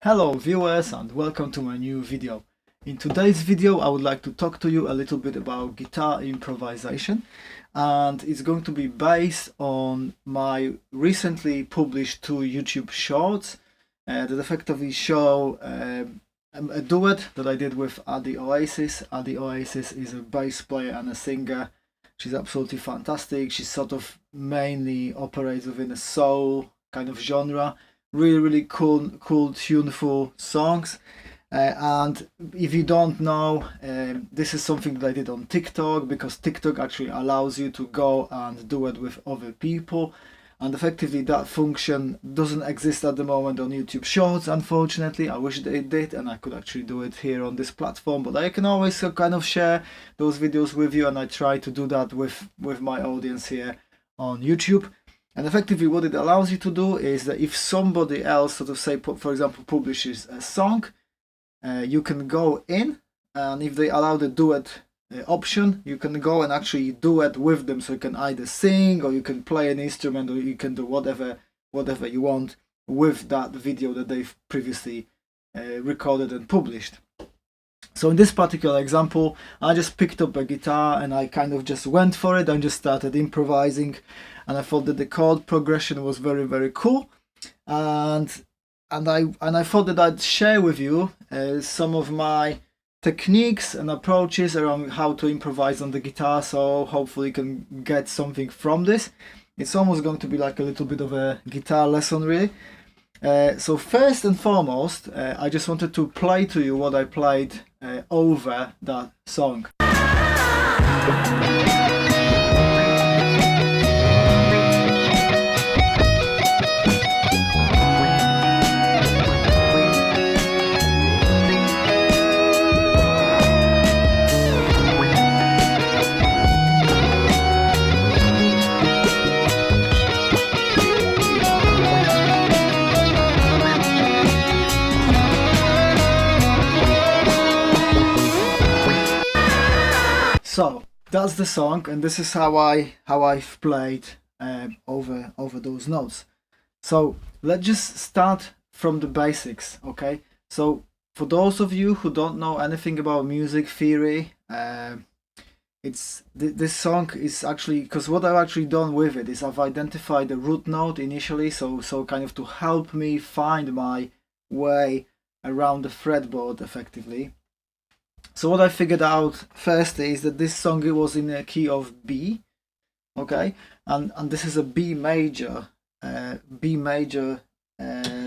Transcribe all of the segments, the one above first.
Hello viewers and welcome to my new video. In today's video I would like to talk to you a little bit about guitar improvisation, and it's going to be based on my recently published two YouTube shorts that effectively show a duet that I did with Adi Oasis. Adi Oasis is a bass player and a singer. She's absolutely fantastic. She sort of mainly operates within a soul kind of genre. Really cool tuneful songs, and if you don't know, this is something that I did on TikTok, because TikTok actually allows you to go and do it with other people, and effectively that function doesn't exist at the moment on YouTube Shorts, unfortunately. I wish that it did and I could actually do it here on this platform, but I can always kind of share those videos with you, and I try to do that with my audience here on YouTube. And effectively what it allows you to do is that if somebody else, sort of say, for example, publishes a song, you can go in, and if they allow the duet option, you can go and actually duet with them. So you can either sing, or you can play an instrument, or you can do whatever you want with that video that they've previously recorded and published. So in this particular example, I just picked up a guitar and I kind of just went for it and just started improvising, and I thought that the chord progression was very cool, and I thought that I'd share with you some of my techniques and approaches around how to improvise on the guitar, so hopefully you can get something from this. It's almost going to be like a little bit of a guitar lesson, really. So first and foremost, I just wanted to play to you what I played over that song. So that's the song, and this is how I've played over those notes. So let's just start from the basics, okay? So for those of you who don't know anything about music theory, this song is actually, because what I've actually done with it is I've identified the root note initially, so kind of to help me find my way around the fretboard effectively. So what I figured out first is that this song, it was in a key of B, okay, and this is a B major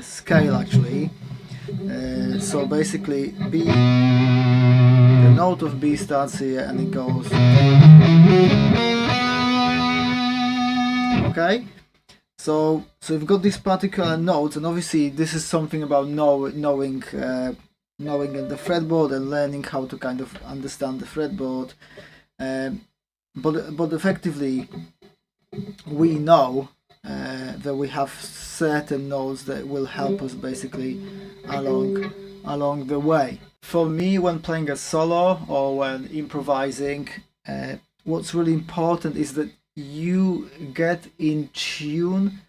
scale actually. So basically B, the note of B starts here and it goes, okay. So you've got these particular notes, and obviously this is something about knowing the fretboard and learning how to kind of understand the fretboard, but effectively we know that we have certain notes that will help us basically along the way. For me, when playing a solo or when improvising, what's really important is that you get in tune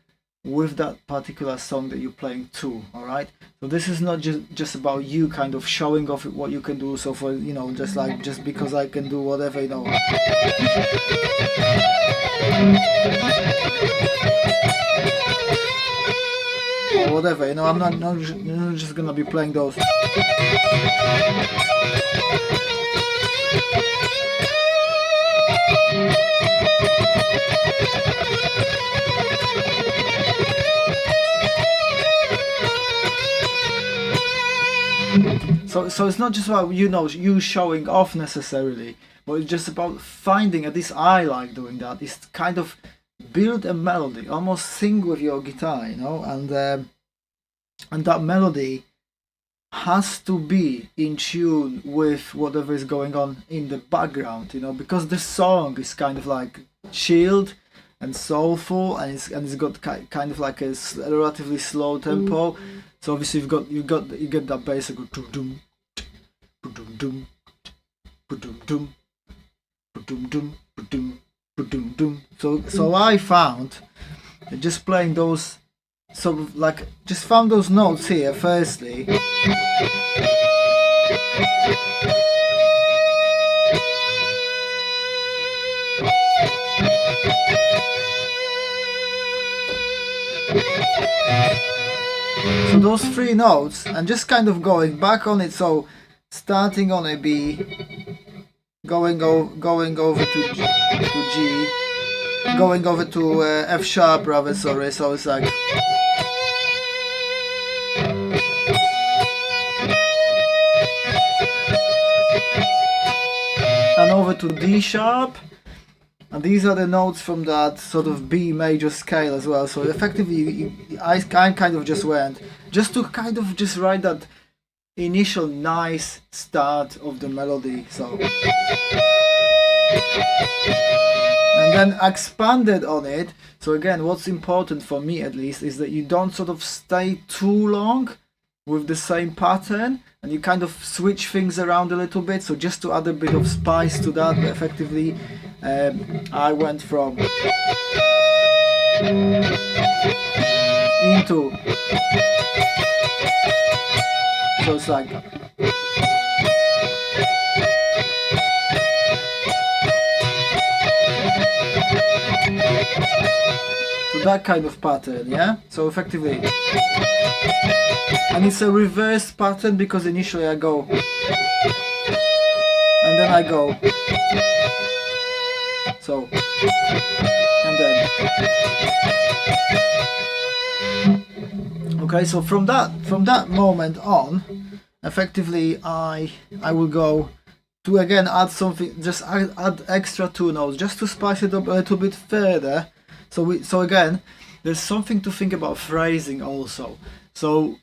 with that particular song that you're playing to. All right, so this is not just about you kind of showing off what you can do. So for, you know, just because I can do whatever, you know, or whatever, you know, I'm not just gonna be playing those. So it's not just about, you know, you showing off necessarily, but it's just about finding, at least I like doing that, is kind of build a melody, almost sing with your guitar, you know, and that melody has to be in tune with whatever is going on in the background, you know, because the song is kind of like chilled and soulful, and it's got kind of like a relatively slow tempo. So obviously you get that bass, go dum dum dum dum dum dum dum dum dum. So I found that just playing those sort of like just found those notes here firstly. So those three notes, and just kind of going back on it. So starting on a B, going over to G, going over to F sharp rather. Sorry. So it's like. And over to D sharp, and these are the notes from that sort of B major scale as well. So effectively I kind of just went just to kind of just write that initial nice start of the melody. So and then expanded on it. So again, what's important for me at least is that you don't sort of stay too long with the same pattern, and you kind of switch things around a little bit. So just to add a bit of spice to that, but effectively I went from into, so it's like so that kind of pattern, yeah. So effectively, and it's a reverse pattern because initially I go and then I go, so and then okay. So from that moment on, effectively I will go to again add something, just add extra two notes just to spice it up a little bit further. So again, there's something to think about phrasing also. So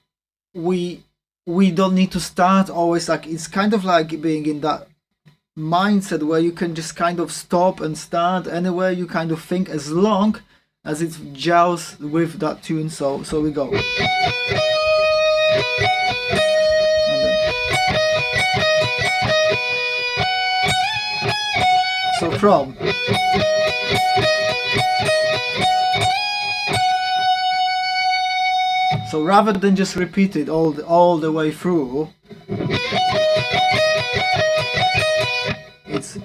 we don't need to start always like, it's kind of like being in that mindset where you can just kind of stop and start anywhere you kind of think, as long as it gels with that tune. So we go. So from so rather than just repeat it all the way through, it's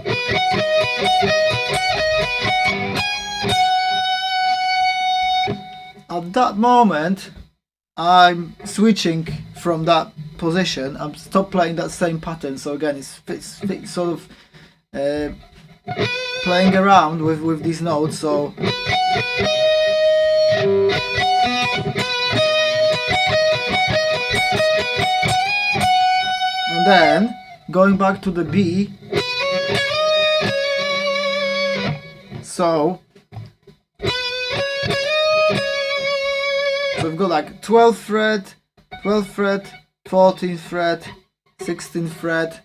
at that moment I'm switching from that position. I'm stop playing that same pattern. So again, it's sort of playing around with these notes. So and then going back to the B. So we've got like 12th fret, 14th fret, 16th fret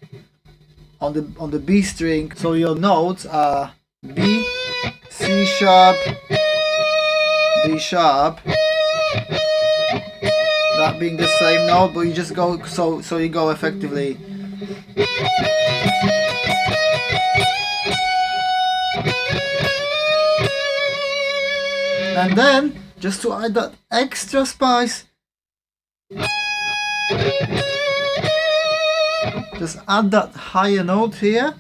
on the B string. So your notes are B, C sharp, D sharp, that being the same note, but you just go, so you go effectively and then just to add that extra spice, just add that higher note here.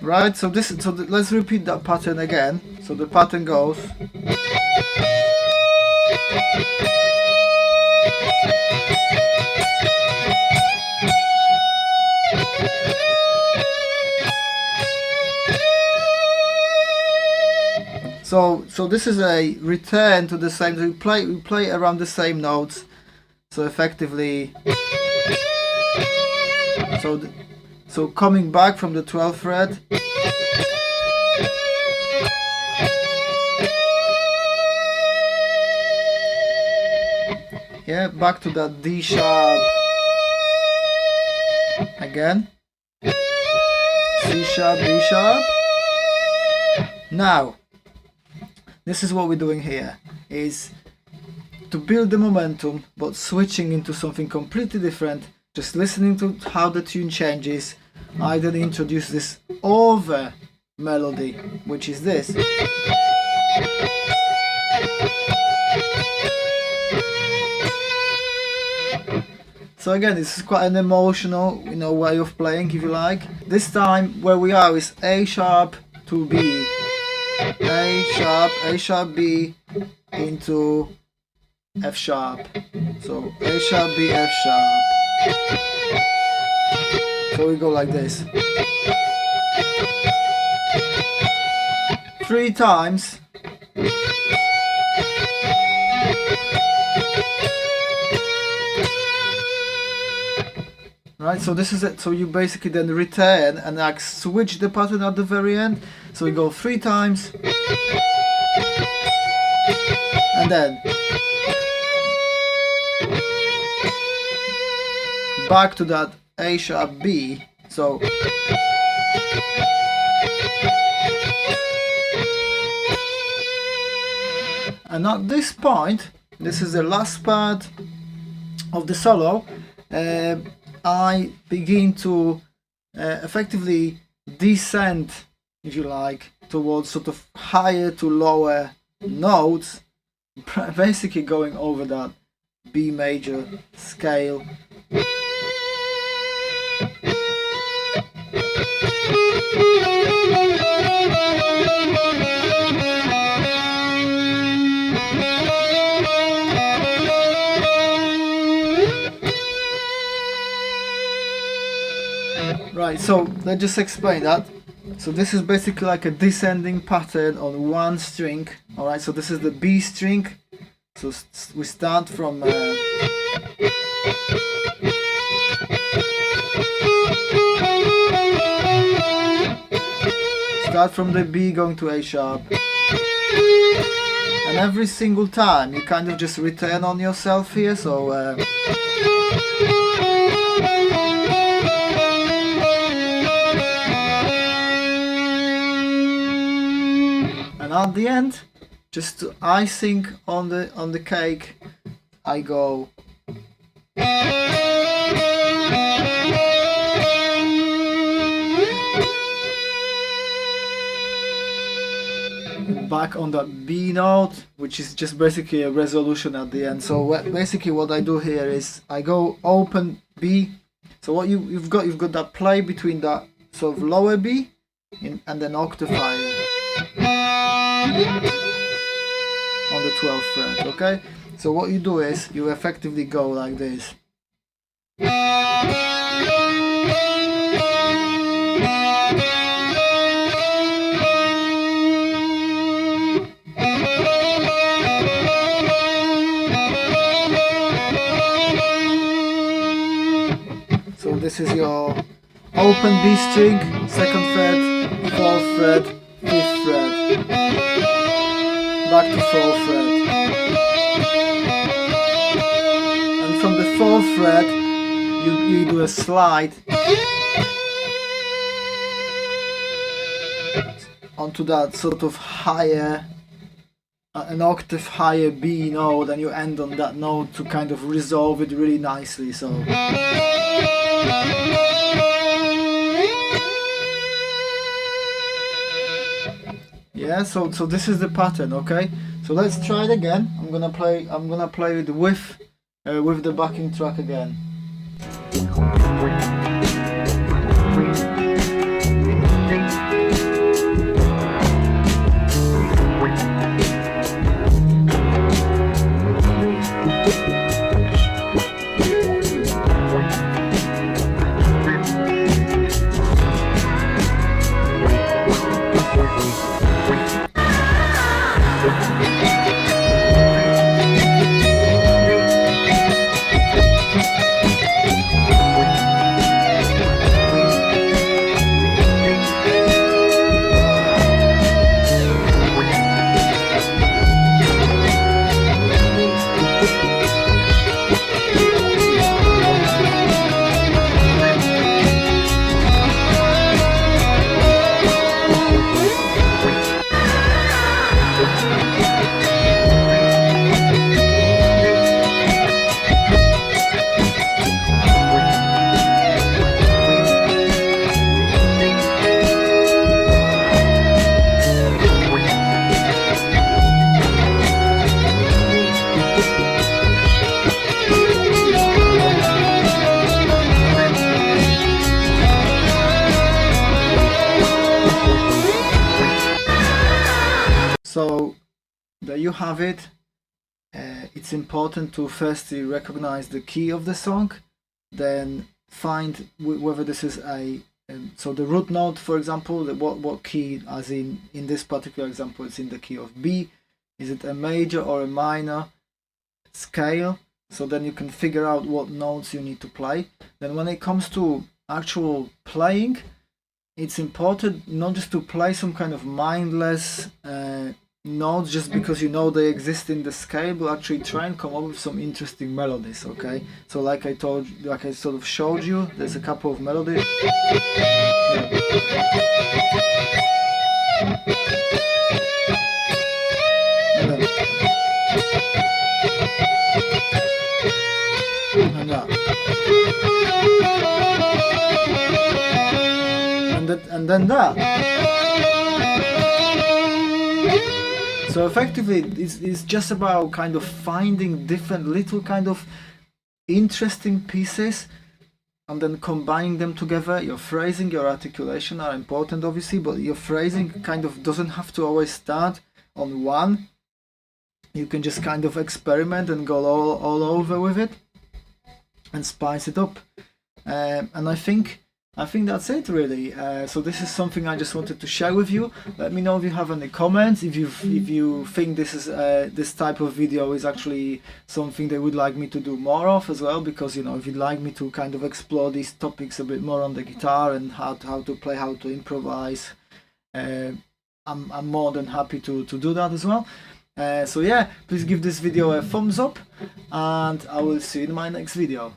Right, so let's repeat that pattern again. So the pattern goes so this is a return to the same. We play around the same notes. So effectively, so coming back from the 12th fret, yeah, back to that D sharp again, C sharp, D sharp. Now this is what we're doing here, is to build the momentum but switching into something completely different, just listening to how the tune changes. I then introduce this over melody, which is this. So again, this is quite an emotional, way of playing, if you like. This time, where we are is A sharp to B, A sharp, B into F sharp. So A sharp, B, F sharp. So we go like this. 3 times. Right, so this is it. So you basically then return and like switch the pattern at the very end. So we go 3 times and then back to that A sharp B. So and at this point, this is the last part of the solo. I begin to effectively descend, if you like, towards sort of higher to lower notes, basically going over that B major scale. Right, so let's just explain that. So this is basically like a descending pattern on one string. Alright, so this is the B string. So we start from the B going to A sharp. And every single time you kind of just return on yourself here. So at the end, just to icing on the cake, I go back on that B note, which is just basically a resolution at the end. So basically what I do here is I go open B. So what you've got that play between that sort of lower B and then octave higher on the 12th fret, okay? So what you do is you effectively go like this. So this is your open B string, 2nd fret, 4th fret, 5th fret, back to 4th fret, and from the 4th fret you do a slide onto that sort of higher, an octave higher B note, and you end on that note to kind of resolve it really nicely. So yeah, so this is the pattern, okay? So let's try it again. I'm gonna play it with the backing track again. there you have it. It's important to firstly recognize the key of the song, then find whether this is a so the root note, for example, what key, as in this particular example, it's in the key of B. Is it a major or a minor scale? So then you can figure out what notes you need to play. Then when it comes to actual playing, it's important not just to play some kind of mindless notes just because you know they exist in the scale, but actually try and come up with some interesting melodies. Okay, so like I sort of showed you, there's a couple of melodies. And then that. So effectively, it's just about kind of finding different little kind of interesting pieces and then combining them together. Your phrasing, your articulation are important, obviously, but your phrasing kind of doesn't have to always start on one. You can just kind of experiment and go all over with it and spice it up. And I think that's it, really. So this is something I just wanted to share with you. Let me know if you have any comments, if you think this type of video is actually something they would like me to do more of as well, because if you'd like me to kind of explore these topics a bit more on the guitar and how to play, how to improvise, I'm more than happy to do that as well. So yeah, please give this video a thumbs up, and I will see you in my next video.